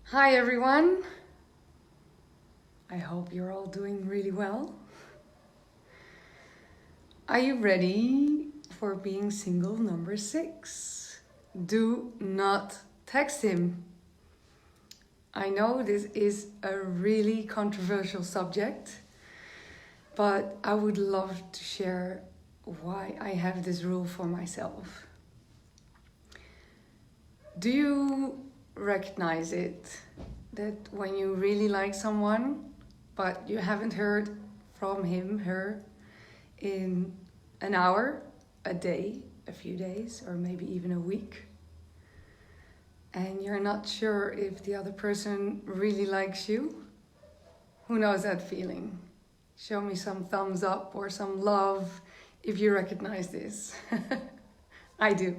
Hi everyone, I hope you're all doing really well. Are you ready for being single number 6? Do not text him. I know this is a really controversial subject, but I would love to share why I have this rule for myself. Do you recognize it? That when you really like someone, but you haven't heard from him, her, in an hour, a day, a few days, or maybe even a week, and you're not sure if the other person really likes you? Who knows that feeling? Show me some thumbs up or some love if you recognize this. I do.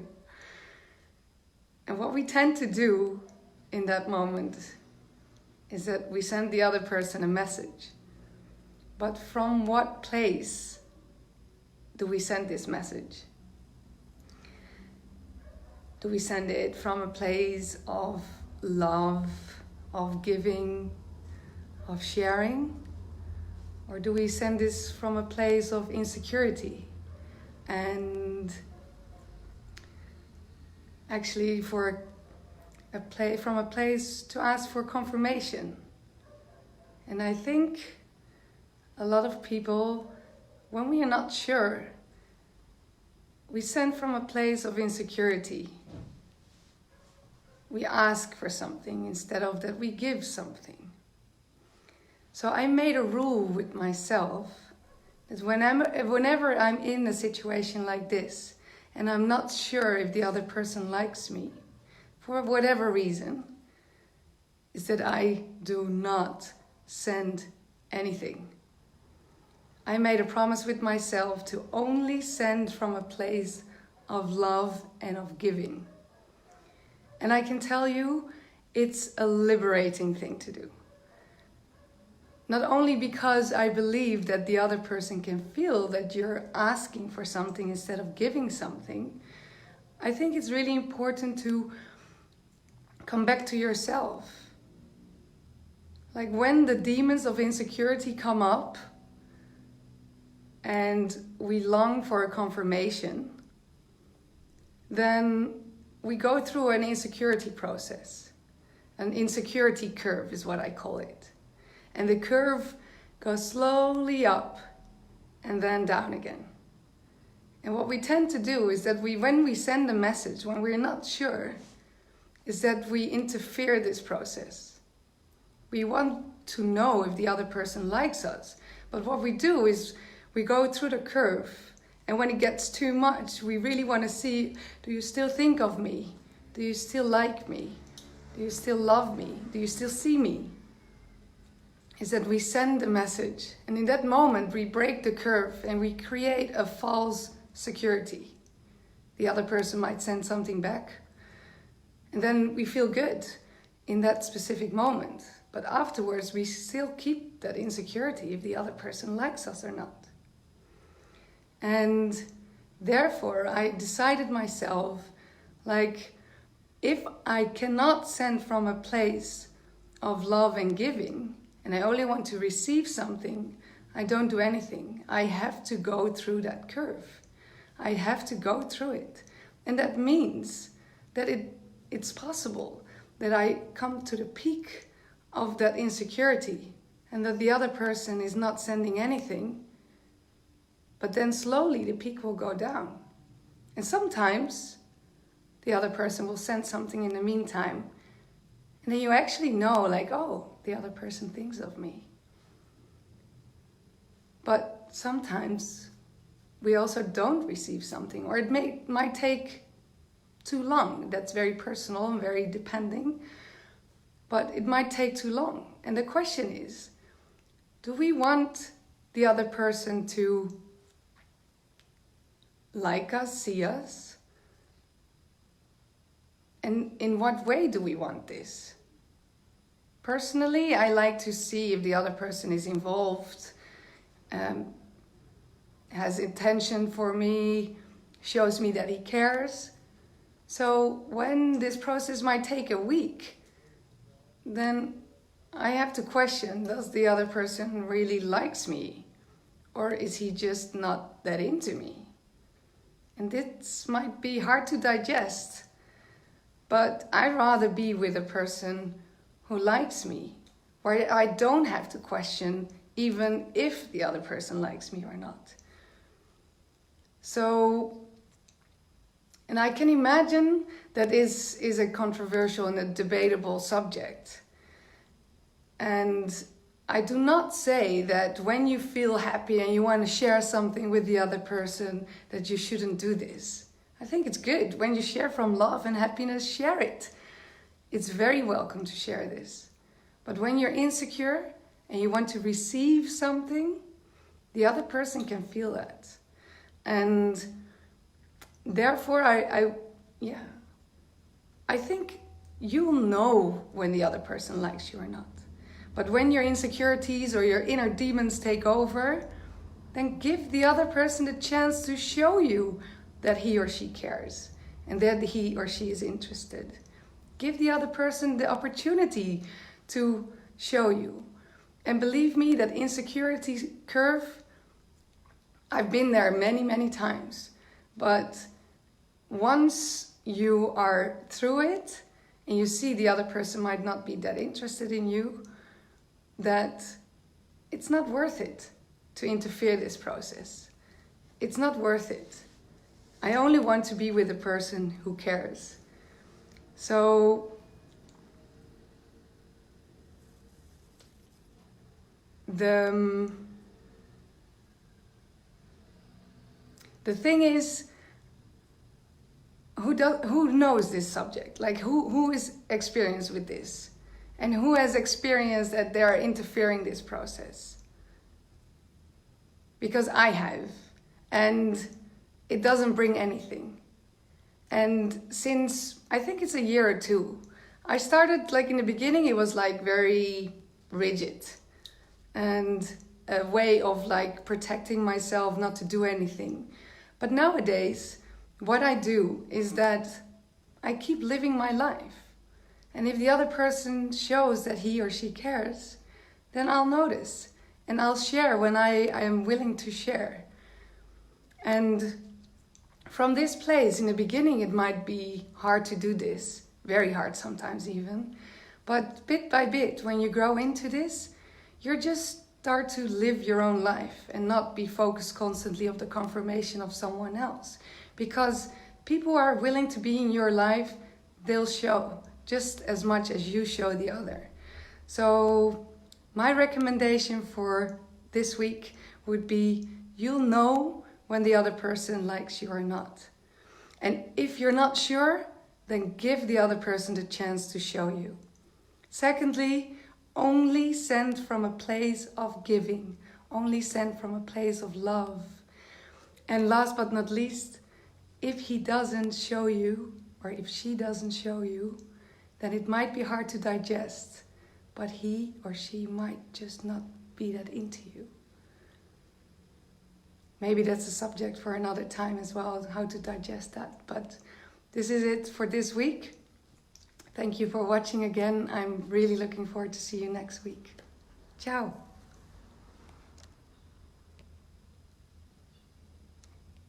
And what we tend to do in that moment is that we send the other person a message. But from what place do we send this message? Do we send it from a place of love, of giving, of sharing? Or do we send this from a place of insecurity and actually from a place to ask for confirmation? And I think a lot of people, when we are not sure, we send from a place of insecurity. We ask for something instead of that we give something. So I made a rule with myself that whenever I'm in a situation like this and I'm not sure if the other person likes me, for whatever reason, is that I do not send anything. I made a promise with myself to only send from a place of love and of giving. And I can tell you, it's a liberating thing to do. Not only because I believe that the other person can feel that you're asking for something instead of giving something, I think it's really important to come back to yourself. Like when the demons of insecurity come up and we long for a confirmation, then we go through an insecurity process. An insecurity curve is what I call it. And the curve goes slowly up and then down again. And what we tend to do is that when we send a message, when we're not sure, is that we interfere this process. We want to know if the other person likes us. But what we do is we go through the curve, and when it gets too much, we really want to see, do you still think of me? Do you still like me? Do you still love me? Do you still see me? Is that we send a message, and in that moment we break the curve and we create a false security. The other person might send something back, and then we feel good in that specific moment. But afterwards we still keep that insecurity if the other person likes us or not. And therefore I decided myself, like, if I cannot send from a place of love and giving, and I only want to receive something, I don't do anything. I have to go through that curve. I have to go through it. And that means that it's possible that I come to the peak of that insecurity and that the other person is not sending anything. But then slowly the peak will go down. And sometimes the other person will send something in the meantime. And then you actually know, like, oh, the other person thinks of me. But sometimes we also don't receive something, or it might take too long. That's very personal and very depending. But it might take too long. And the question is, do we want the other person to like us, see us? And in what way do we want this? Personally, I like to see if the other person is involved, has intention for me, shows me that he cares. So when this process might take a week, then I have to question, does the other person really likes me? Or is he just not that into me? And this might be hard to digest, but I'd rather be with a person who likes me, where I don't have to question even if the other person likes me or not. So, and I can imagine that is a controversial and a debatable subject. And I do not say that when you feel happy and you want to share something with the other person that you shouldn't do this. I think it's good. When you share from love and happiness, share it. It's very welcome to share this. But when you're insecure and you want to receive something, the other person can feel that. And therefore, I think you'll know when the other person likes you or not. But when your insecurities or your inner demons take over, then give the other person the chance to show you that he or she cares and that he or she is interested. Give the other person the opportunity to show you. And believe me, that insecurity curve, I've been there many, many times. But once you are through it and you see the other person might not be that interested in you, that it's not worth it to interfere this process. It's not worth it. I only want to be with a person who cares. So the thing is, who knows this subject? Like who is experienced with this? And who has experienced that they are interfering this process? Because I have. And it doesn't bring anything. And since, I think it's a year or two, I started, like in the beginning, it was like very rigid. And a way of like protecting myself not to do anything. But nowadays, what I do is that I keep living my life. And if the other person shows that he or she cares, then I'll notice. And I'll share when I am willing to share. And from this place, in the beginning, it might be hard to do this. Very hard sometimes even. But bit by bit, when you grow into this, you just start to live your own life and not be focused constantly on the confirmation of someone else. Because people are willing to be in your life, they'll show just as much as you show the other. So my recommendation for this week would be, you'll know when the other person likes you or not. And if you're not sure, then give the other person the chance to show you. Secondly, only send from a place of giving. Only send from a place of love. And last but not least, if he doesn't show you, or if she doesn't show you, then it might be hard to digest, but he or she might just not be that into you. Maybe that's a subject for another time as well, how to digest that. But this is it for this week. Thank you for watching again. I'm really looking forward to see you next week. Ciao.